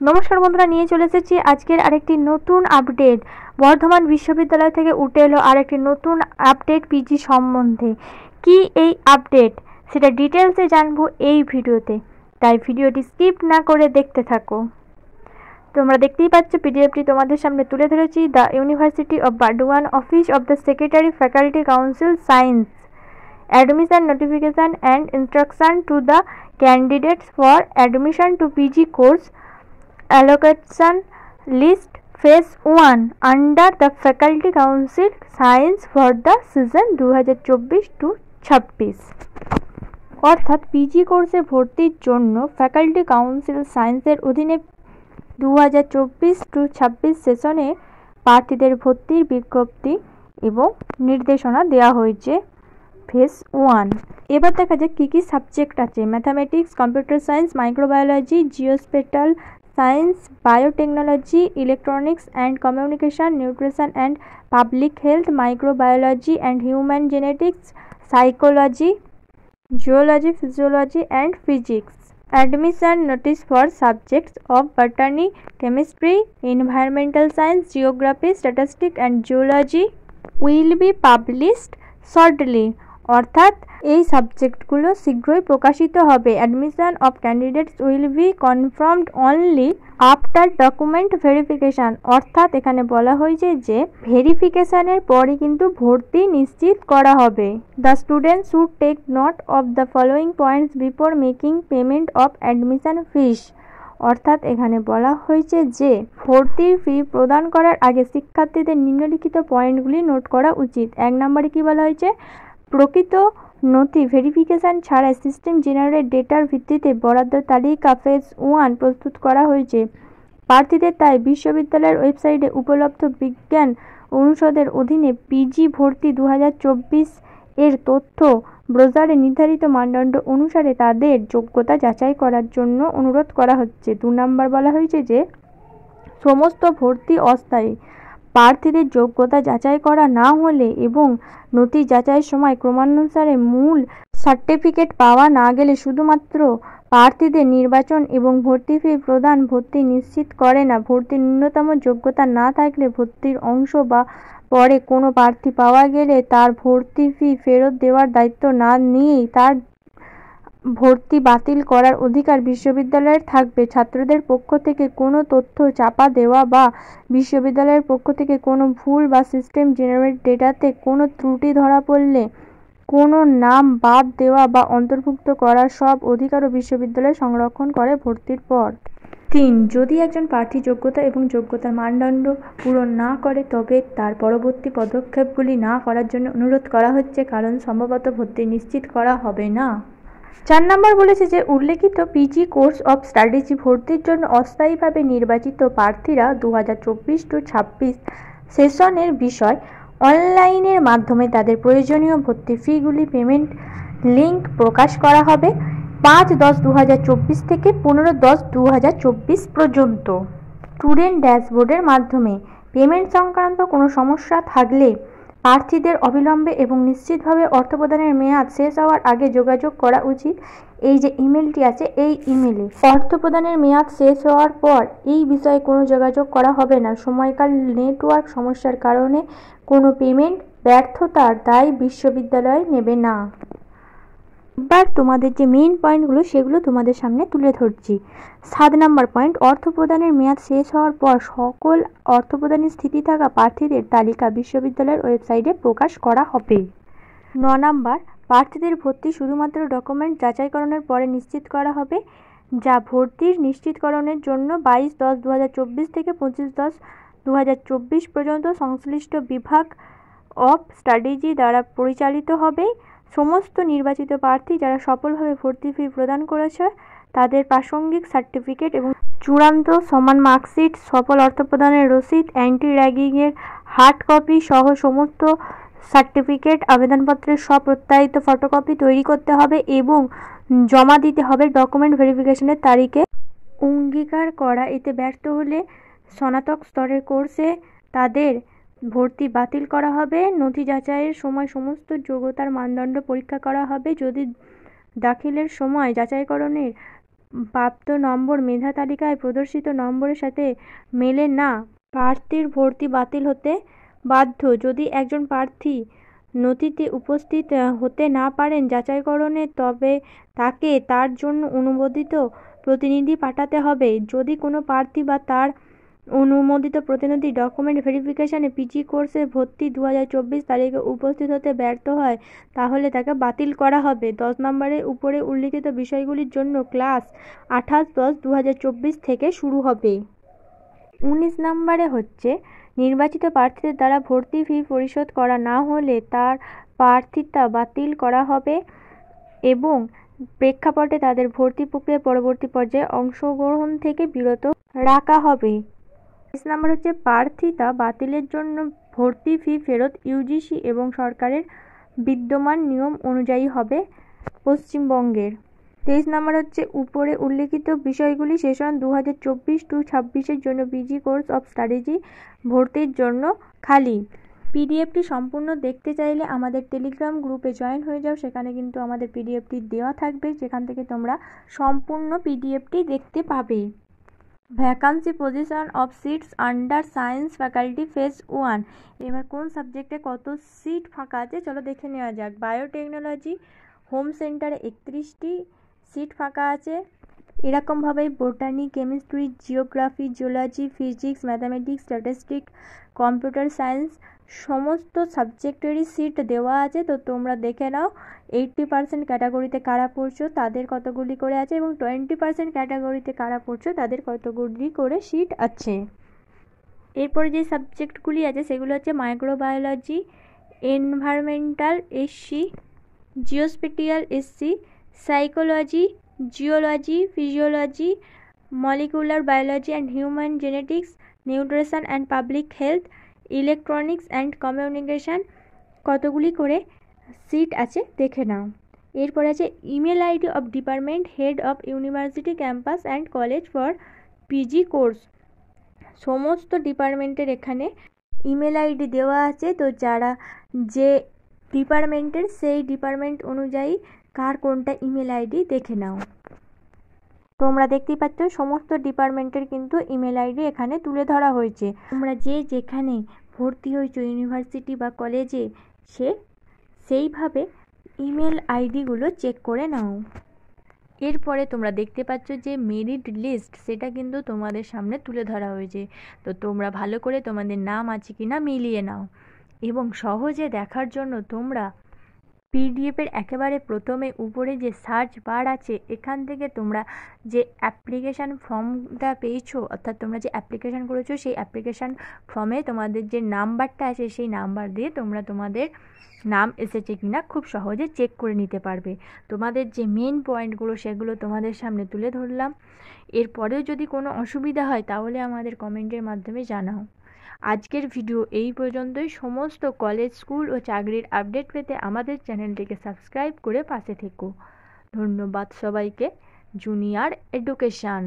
নমস্কার বন্ধুরা, নিয়ে চলে এসেছি আজকের আরেকটি নতুন আপডেট। বর্ধমান বিশ্ববিদ্যালয় থেকে উঠে এলো আরেকটি নতুন আপডেট পিজি সম্বন্ধে। কি এই আপডেট সেটা ডিটেলসে জানবো এই ভিডিওতে, তাই ভিডিওটি স্কিপ না করে দেখতে থাকো। তোমরা দেখতেই পাচ্ছ পিডিএফটি তোমাদের সামনে তুলে ধরেছি। The university of Burdwan, office of the secretary, faculty council, science, admission notification and instruction to the candidates for admission to PG course allocation list phase 1 under the faculty council science for the season 2024-26। অর্থাৎ PG কোর্সে ভর্তির জন্য faculty council সায়েন্সের অধীনে 2024-26 সেশনে প্রার্থীদের ভর্তির বিজ্ঞপ্তি এবং নির্দেশনা দেওয়া হয়েছে ফেজ 1। এবার দেখা যাক কী কী সাবজেক্ট আছে। Mathematics, computer science, microbiology, geospatial science, biotechnology, electronics and communication, nutrition and public health, microbiology and human genetics, psychology, geology, physiology and physics. Admission notice for subjects of botany, chemistry, environmental science, geography, statistics and geology will be published shortly। অর্থাৎ এই সাবজেক্টগুলো শীঘ্রই প্রকাশিত হবে। Admission of candidates will be confirmed only after document verification. অর্থাৎ এখানে বলা হয়েছে যে ভেরিফিকেশানের পরে কিন্তু ভর্তি নিশ্চিত করা হবে। The students should take note of the following points before making payment of admission fees. অর্থাৎ এখানে বলা হয়েছে যে ভর্তির ফি প্রদান করার আগে শিক্ষার্থীদের নিম্নলিখিত পয়েন্টগুলি নোট করা উচিত। 1 নম্বরে কী বলা হয়েছে, প্রকৃত নথি ভেরিফিকেশান ছাড়াই সিস্টেম জেনারেট ডেটার ভিত্তিতে বরাদ্দ তালিকা ফেজ 1 প্রস্তুত করা হয়েছে। প্রার্থীদের তাই বিশ্ববিদ্যালয়ের ওয়েবসাইটে উপলব্ধ বিজ্ঞান অনুষদের অধীনে পিজি ভর্তি 2024 এর তথ্য ব্রোজারে নির্ধারিত মানদণ্ড অনুসারে তাদের যোগ্যতা যাচাই করার জন্য অনুরোধ করা হচ্ছে। 2 নম্বর বলা হয়েছে যে সমস্ত ভর্তি অস্থায়ী। প্রার্থীদের যোগ্যতা যাচাই করা না হলে এবং নথি যাচাইয়ের সময় ক্রমানুসারে মূল সার্টিফিকেট পাওয়া না গেলে শুধুমাত্র প্রার্থীদের নির্বাচন এবং ভর্তি ফি প্রদান ভর্তি নিশ্চিত করে না। ভর্তির ন্যূনতম যোগ্যতা না থাকলে ভর্তির অংশ বা পরে কোনো প্রার্থী পাওয়া গেলে তার ভর্তি ফি ফেরত দেওয়ার দায়িত্ব না নিয়েই তার ভর্তি বাতিল করার অধিকার বিশ্ববিদ্যালয়ের থাকবে। ছাত্রদের পক্ষ থেকে কোনো তথ্য চাপা দেওয়া বা বিশ্ববিদ্যালয়ের পক্ষ থেকে কোনো ভুল বা সিস্টেম জেনারেট ডেটাতে কোনো ত্রুটি ধরা পড়লে কোনো নাম বাদ দেওয়া বা অন্তর্ভুক্ত করার সব অধিকারও বিশ্ববিদ্যালয় সংরক্ষণ করে ভর্তির পর। 3. যদি একজন প্রার্থী যোগ্যতা এবং যোগ্যতার মানদণ্ড পূরণ না করে তবে তার পরবর্তী পদক্ষেপগুলি না করার জন্য অনুরোধ করা হচ্ছে, কারণ সম্ভবত ভর্তি নিশ্চিত করা হবে না। 4 নম্বর বলেছে যে উল্লেখিত পিজি কোর্স অফ স্টাডিজ ভর্তির জন্য অস্থায়ীভাবে নির্বাচিত প্রার্থীরা 2024-26 সেশনের বিষয় অনলাইনের মাধ্যমে তাদের প্রয়োজনীয় ভর্তি ফিগুলি পেমেন্ট লিঙ্ক প্রকাশ করা হবে 5-10-2024 থেকে 15-10-2024 পর্যন্ত। স্টুডেন্ট ড্যাশবোর্ডের মাধ্যমে পেমেন্ট সংক্রান্ত কোনো সমস্যা থাকলে প্রার্থীদের অবিলম্বে এবং নিশ্চিতভাবে অর্থপ্রদানের মেয়াদ শেষ হওয়ার আগে যোগাযোগ করা উচিত। এই যে ইমেলটি আছে, এই ইমেলে অর্থপ্রদানের মেয়াদ শেষ হওয়ার পর এই বিষয়ে কোনো যোগাযোগ করা হবে না। সময়কাল নেটওয়ার্ক সমস্যার কারণে কোনো পেমেন্ট ব্যর্থতার দায় বিশ্ববিদ্যালয় নেবে না। এবার তোমাদের যে মেইন পয়েন্টগুলো সেগুলো তোমাদের সামনে তুলে ধরছি। 7 নম্বর পয়েন্ট, অর্থপ্রদানের মেয়াদ শেষ হওয়ার পর সকল অর্থপ্রদানের স্থিতি থাকা প্রার্থীদের তালিকা বিশ্ববিদ্যালয়ের ওয়েবসাইটে প্রকাশ করা হবে। 9 নম্বর, প্রার্থীদের ভর্তি শুধুমাত্র ডকুমেন্ট যাচাইকরণের পরে নিশ্চিত করা হবে, যা ভর্তির নিশ্চিতকরণের জন্য 22-10-2024 থেকে 25-10-2024 পর্যন্ত সংশ্লিষ্ট বিভাগ অফ স্টাডিজ দ্বারা পরিচালিত হবে। সমস্ত নির্বাচিত প্রার্থী যারা সফলভাবে ভর্তি ফি প্রদান করেছে তাদের প্রাসঙ্গিক সার্টিফিকেট এবং চূড়ান্ত সমান মার্কশিট, সফল অর্থপ্রদানের রসিদ, অ্যান্টি র্যাগিংয়ের হার্ড কপি সহ সমস্ত সার্টিফিকেট, আবেদনপত্রের স্বপ্রত্যায়িত ফটোকপি তৈরি করতে হবে এবং জমা দিতে হবে ডকুমেন্ট ভেরিফিকেশনের তারিখে। অঙ্গীকার করা এতে ব্যর্থ হলে স্নাতক স্তরের কোর্সে তাদের ভর্তি বাতিল করা হবে। নথি যাচাইয়ের সময় সমস্ত যোগ্যতার মানদণ্ড পরীক্ষা করা হবে। যদি দাখিলের সময় যাচাইকরণের প্রাপ্ত নম্বর মেধা তালিকায় প্রদর্শিত নম্বরের সাথে মেলে না, প্রার্থীর ভর্তি বাতিল হতে বাধ্য। যদি একজন প্রার্থী নথিতে উপস্থিত হতে না পারেন যাচাইকরণে, তবে তাকে তার জন্য অনুমোদিত প্রতিনিধি পাঠাতে হবে। যদি কোনো প্রার্থী বা তার অনুমোদিত প্রতিনিধি ডকুমেন্ট ভেরিফিকেশনে পিজি কোর্সে ভর্তি 2024 তারিখে উপস্থিত হতে ব্যর্থ হয়, তাহলে তাকে বাতিল করা হবে। 10 নম্বরের উপরে উল্লিখিত বিষয়গুলির জন্য ক্লাস 28/10/2024 থেকে শুরু হবে। 19 নম্বরে হচ্ছে নির্বাচিত প্রার্থীদের দ্বারা ভর্তি ফি পরিশোধ করা না হলে তার প্রার্থিতা বাতিল করা হবে এবং প্রেক্ষাপটে তাদের ভর্তি প্রক্রিয়ার পরবর্তী পর্যায়ে অংশগ্রহণ থেকে বিরত রাখা হবে। 20 নম্বর হচ্ছে প্রার্থিতা বাতিলের জন্য ভর্তি ফি ফেরত ইউজিসি এবং সরকারের বিদ্যমান নিয়ম অনুযায়ী হবে। পশ্চিমবঙ্গের 23 নম্বর হচ্ছে উপরে উল্লিখিত বিষয়গুলি সেশন 2024-26 জন্য পিজি কোর্স অফ স্ট্র্যাটেজি ভর্তির জন্য খালি। পিডিএফটি সম্পূর্ণ দেখতে চাইলে আমাদের টেলিগ্রাম গ্রুপে জয়েন হয়ে যাও, সেখানে কিন্তু আমাদের পিডিএফটি দেওয়া থাকবে, যেখান থেকে তোমরা সম্পূর্ণ পিডিএফটি দেখতে পাবে। Vacancy position of seats under science faculty phase 1। এবার কোন সাবজেক্টে কত সিট ফাঁকা আছে চলো দেখে নেওয়া যাক। বায়োটেকনোলজি হোম সেন্টারে 31টি সিট ফাঁকা আছে। এরকমভাবে botany, chemistry, geography, geology, physics, mathematics, statistics, computer science সমস্ত সাবজেক্টেরই সিট দেওয়া আছে। তো তোমরা দেখে নাও 80% ক্যাটাগরিতে কারা পড়ছো তাদের কতগুলি করে আছে এবং 20% ক্যাটাগরিতে কারা পড়ছো তাদের কতগুলি করে সিট আছে। এরপরে যে সাবজেক্টগুলি আছে সেগুলো হচ্ছে microbiology, environmental Sc, geospatial Sc, psychology, geology, physiology, molecular biology and human genetics, nutrition and public health, electronics and communication কতগুলি করে সিট আছে দেখে নাও। এরপর আছে email ID of department head of university campus and college for PG course. সমস্ত ডিপার্টমেন্টের এখানে ইমেল আইডি দেওয়া আছে। তো যারা যে ডিপার্টমেন্টের সেই ডিপার্টমেন্ট অনুযায়ী কার কোনটা ইমেল আইডি দেখে নাও। তোমরা দেখতেই পাচ্ছ সমস্ত ডিপার্টমেন্টের কিন্তু ইমেল আইডি এখানে তুলে ধরা হয়েছে। তোমরা যে যেখানে ভর্তি হয়েছো ইউনিভার্সিটি বা কলেজে সেইভাবে ইমেল আইডিগুলো চেক করে নাও। এরপরে তোমরা দেখতে পাচ্ছ যে মেরিট লিস্ট, সেটা কিন্তু তোমাদের সামনে তুলে ধরা হয়েছে। তো তোমরা ভালো করে তোমাদের নাম আছে কিনা মিলিয়ে নাও এবং সহজে দেখার জন্য তোমরা পিডিএফের একেবারে প্রথমে উপরে যে সার্চ বার আছে এখান থেকে তোমরা যে অ্যাপ্লিকেশান ফর্মটা পেয়েছো, অর্থাৎ তোমরা যে অ্যাপ্লিকেশান করেছো সেই অ্যাপ্লিকেশান ফর্মে তোমাদের যে নাম্বারটা আছে সেই নাম্বার দিয়ে তোমরা তোমাদের নাম এসেছে কিনা খুব সহজে চেক করে নিতে পারবে। তোমাদের যে মেন পয়েন্টগুলো সেগুলো তোমাদের সামনে তুলে ধরলাম। এরপরেও যদি কোনো অসুবিধা হয় তাহলে আমাদের কমেন্টের মাধ্যমে জানাও। আজকের ভিডিও এই পর্যন্তই। সমস্ত কলেজ, স্কুল ও চাকরির আপডেট পেতে আমাদের চ্যানেলটিকে সাবস্ক্রাইব করে পাশে থেকো। ধন্যবাদ সবাইকে। Junior education.